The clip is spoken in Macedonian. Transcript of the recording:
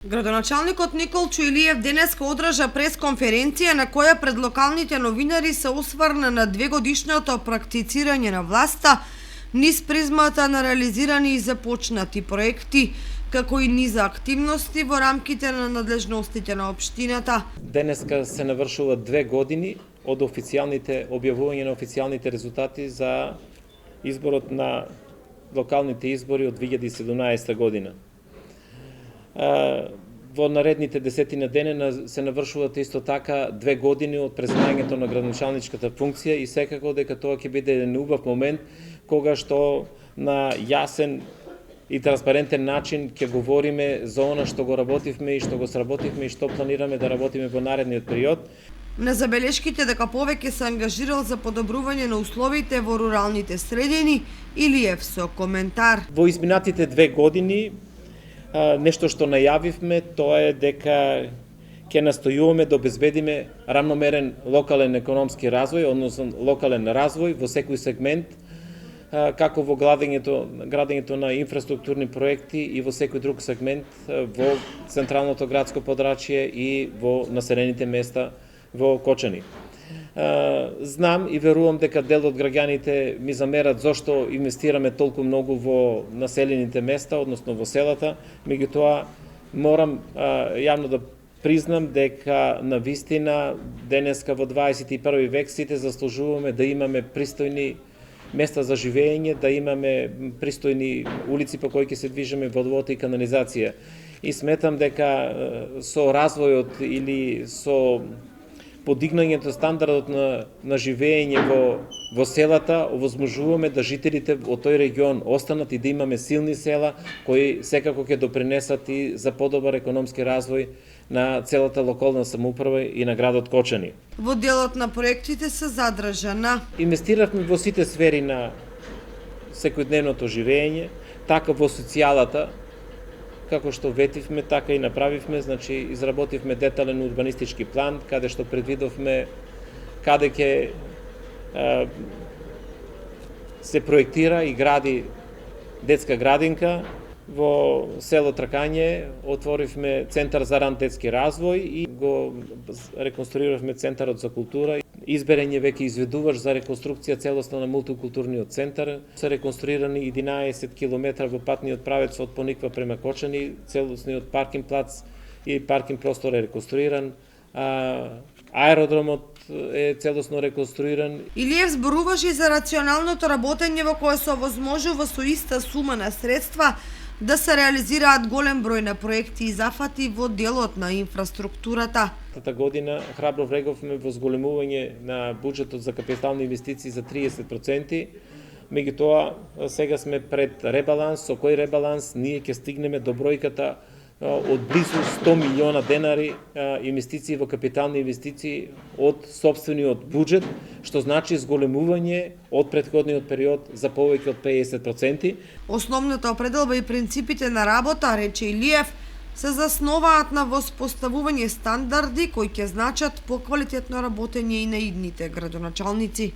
Градоначалникот Николчо Илиев денеска одржа пресконференција на која пред локалните новинари се осврна на двегодишното практицирање на власта низ призмата на реализирани и започнати проекти, како и низ активности во рамките на надлежностите на општината. Денеска се навршува 2 години од објавување на официјалните резултати за изборот на локалните избори од 2017 година. Во наредните десетина дена се навршуваат исто така 2 години од преземањето на градоначалничката функција и секако дека тоа ќе биде еден убав момент кога што на јасен и транспарентен начин ќе говориме за она што го работивме и што го сработивме и што планираме да работиме во наредниот период. На забелешките дека повеќе се ангажирал за подобрување на условите во руралните средини, Илиев со коментар. Во изминатите 2 години нешто што најавивме, тоа е дека ќе настојуваме да обезбедиме рамномерен локален економски развој, односно локален развој во секој сегмент, како во градењето на инфраструктурни проекти и во секој друг сегмент во централното градско подрачје и во населените места во Кочани. Знам и верувам дека дел од граѓаните ми замерат зошто инвестираме толку многу во населените места, односно во селата, меѓутоа морам јавно да признам дека навистина денеска во 21 век сите заслужуваме да имаме пристојни места за живење, да имаме пристојни улици по кои ќе се движиме, водовод и канализација. И сметам дека со развојот или со подигнањето стандардот на живење во селата, овозможуваме да жителите од тој регион останат и да имаме силни села кои секако ќе допринесат и за подобар економски развој на целата локална самоуправа и на градот Кочани. Во делот на проектите се задржа на инвестиравме во сите сфери на секојдневното живење, така во социјалата, како што ветивме, така и направивме, значи изработивме детален урбанистички план, каде што предвидовме каде ќе се проектира и гради детска градинка. Во село Тракање отворивме Центар за ран детски развој и го реконструиравме Центарот за култура. Изберен е веќе изведувач за реконструкција целосна на мултикултурниот центар. Се реконструирани 11 км во патниот правец од Пониква према Кочани, целосниот паркинг плац и паркинг простор е реконструиран. Аеродромот е целосно реконструиран. Илиев зборуваше за рационалното работење во кое се овозможува со иста сума на средства да се реализираат голем број на проекти и зафати во делот на инфраструктурата. Тата година храбро вреговме во зголемување на буџетот за капитални инвестиции за 30%, меѓутоа сега сме пред ребаланс, со кој ребаланс ние ќе стигнеме до бројката од близу 100 милиона денари инвестиции во капитални инвестиции од сопствениот буџет, што значи зголемување од претходниот период за повеќе од 50%. Основната определба и принципите на работа, рече Илиев, се засноваат на воспоставување стандарди кои ќе значат поквалитетно работење и на идните градоначалници.